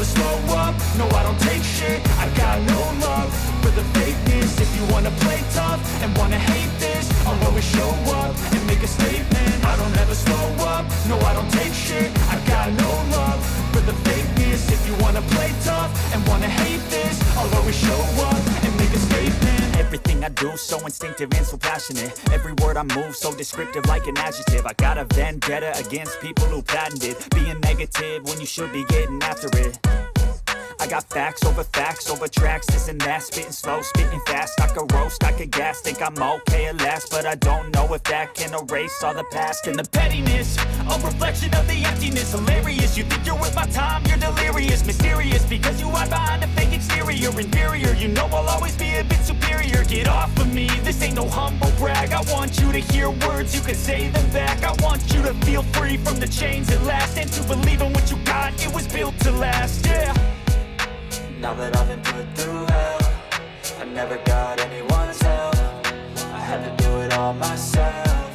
never slow up, no I don't take shit. I got no love for the fakeness. If you wanna play tough and wanna hate this, I'll always show up and make a statement. I don't ever slow up, no I don't take shit. I got no love for the fakeness. If you wanna play tough and wanna hate this, I'll always show up and make a statement. Everything I do so instinctive and so passionate. Every word I move so descriptive like an adjective. I got a vendetta against people who patented being negative when you should be getting after it. I got facts over tracks, this and that. Spitting slow, spitting fast. I could roast, I could gas. Think I'm okay at last, but I don't know if that can erase all the past. And the pettiness, a reflection of the emptiness. Hilarious, you think you're worth my time, you're delirious. Mysterious, because you hide behind a fake exterior. Inferior, you know I'll always be a bit superior. Get off of me, this ain't no humble brag. I want you to hear words, you can say them back. I want you to feel free from the chains at last, and to believe in what you got, it was built to last, yeah. Now that I've been put through hell, I never got anyone's help. I had to do it all myself.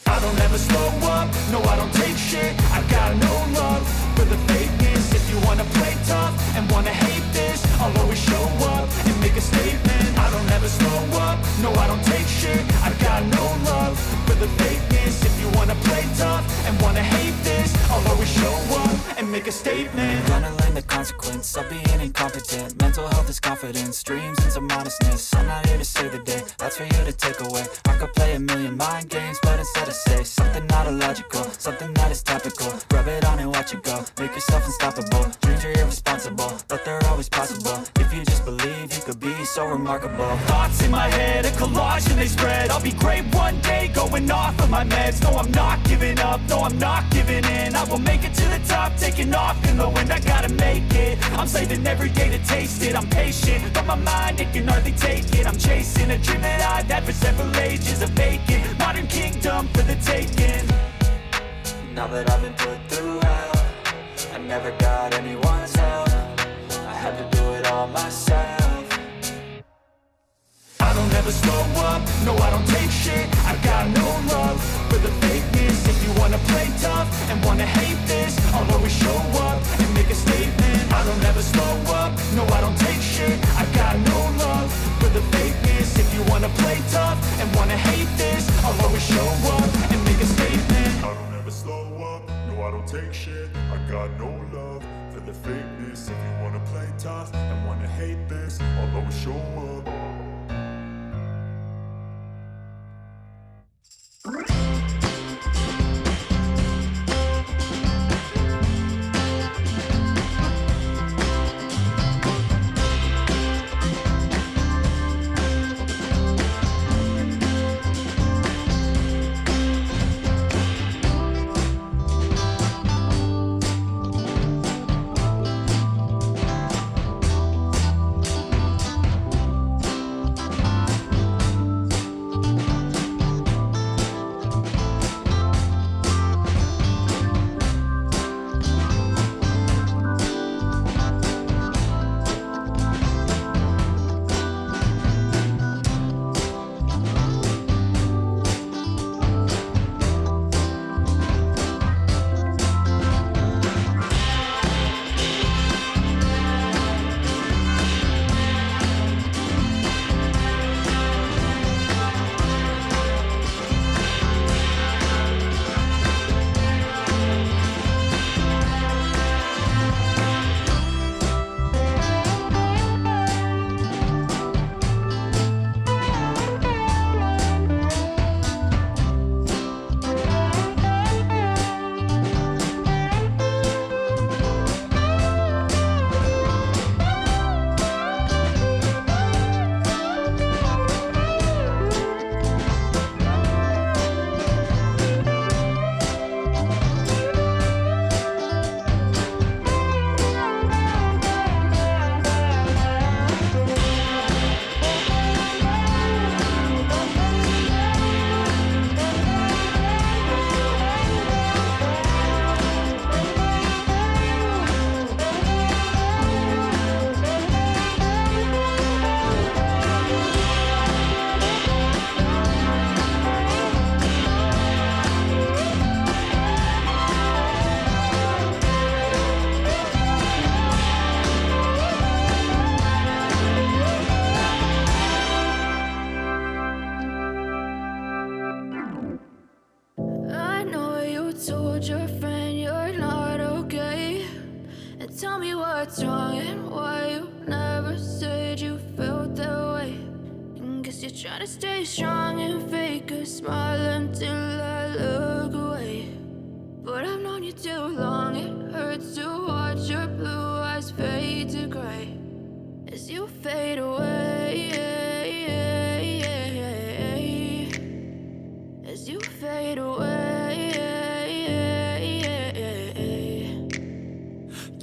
I don't ever slow up, no I don't take shit. I got no love for the fakeness. If you wanna play tough and wanna hate this, I'll always show up and make a statement. I don't ever slow up, no I don't take shit. I got no love for the fakeness. If you wanna play tough and wanna hate this, I'll always show up and make a statement. Gonna learn the consequence of being incompetent. Mental health is confidence, dreams and some modestness. I'm not here to save the day, that's for you to take away. I could play a million mind games, but instead I say something not illogical, something that is topical. Rub it on and watch it go, make yourself unstoppable. Dreams are irresponsible, but they're always possible. If you just believe, you could be so remarkable. Thoughts in my head, a collage and they spread. I'll be great one day, going off of my meds. No, I'm not giving up, no, I'm not giving in. I will make it to the top, taking off in the wind. I gotta make it, I'm saving every day to taste it. I'm patient, but my mind, it can hardly take it. I'm chasing a dream that I've had for several ages. A vacant, modern kingdom for the taking. Now that I've been put through hell, I never got anyone's help. I had to do it all myself. I don't ever slow up, no I don't take shit. I got no love for the fakeness. If you wanna play tough and wanna hate this, I'll always show up and make a statement. I don't ever slow up, no I don't take shit. I got no love for the fakeness. If you wanna play tough and wanna hate this, I'll always show up and make a statement. I don't ever slow up, no I don't take shit. I got no love for the fakeness. If you wanna play tough and wanna hate this, I'll always show up. tell me what's wrong and why you never said you felt that way. And guess you're trying to stay strong and fake a smile until I look away. But I've known you too long, it hurts to watch your blue eyes fade to gray as you fade away, as you fade away.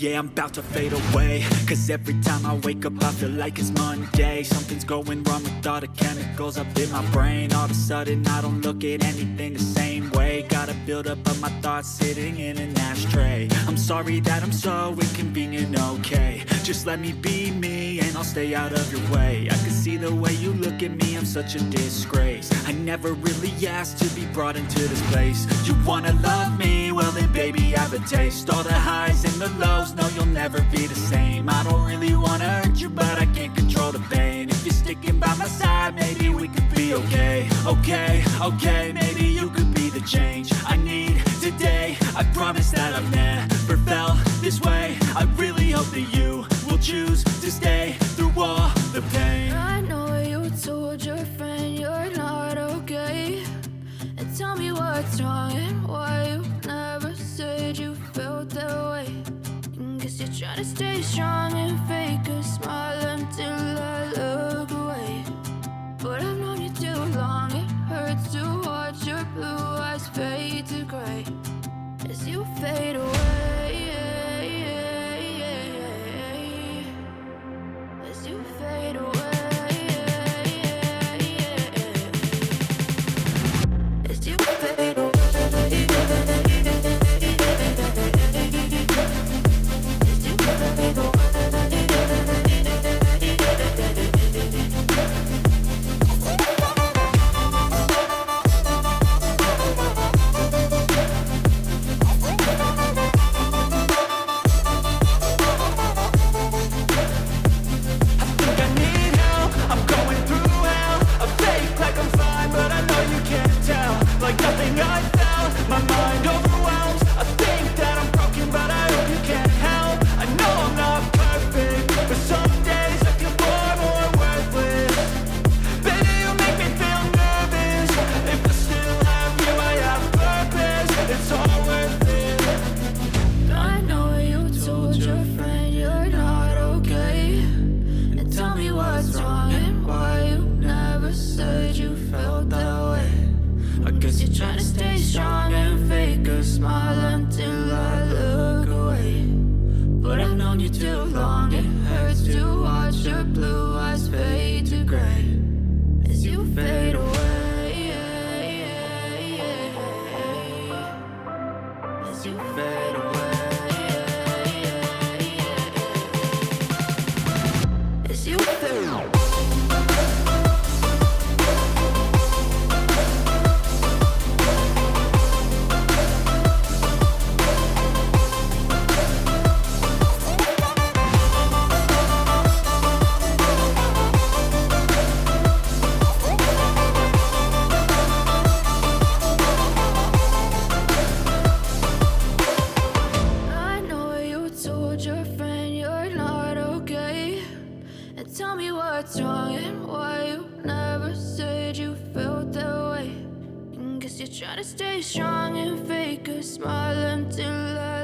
Yeah, I'm about to fade away, cause every time I wake up I feel like it's Monday. Something's going wrong with all the chemicals up in my brain. All of a sudden I don't look at anything the same way. Got a buildup of my thoughts sitting in an ashtray. I'm sorry that I'm so inconvenient, okay. Just let me be me and I'll stay out of your way. I can see the way you look at me, I'm such a disgrace. I never really asked to be brought into this place. You wanna love me? Well then baby I have a taste. All the highs and the lows, no you'll never be the same. I don't really wanna hurt you but I can't control the pain. If you're sticking by my side maybe we could be okay. Okay, maybe you could be the change I need today. I promise that I've never felt this way. I really hope that you will choose to stay through all the pain. I know you told your friend you're not okay, and tell me what's wrong and why you never said you felt that way. And guess you're trying to stay strong and fake a smile until I look away. But I've known you too long, it hurts to watch your blue eyes fade to gray as you fade away, as you fade away, as you fade away, as you fade away. Like nothing I felt, my mind overwhelms. I think that I'm broken, but I hope you can't help. I know I'm not perfect, but some days I feel far more worthless. Baby, you make me feel nervous. If I still have you, I have purpose. It's all worth it. I know you told your friend you're not okay, and tell me what's wrong and why you never said you felt that way. I guess you're trying to stay strong and fake a smile until I look away. But I've known you too long, it hurts to watch your blue eyes fade to gray as you fade away, as you fade away, as you fade away. Tell me what's wrong and why you never said you felt that way. And guess you're trying to stay strong and fake a smile until I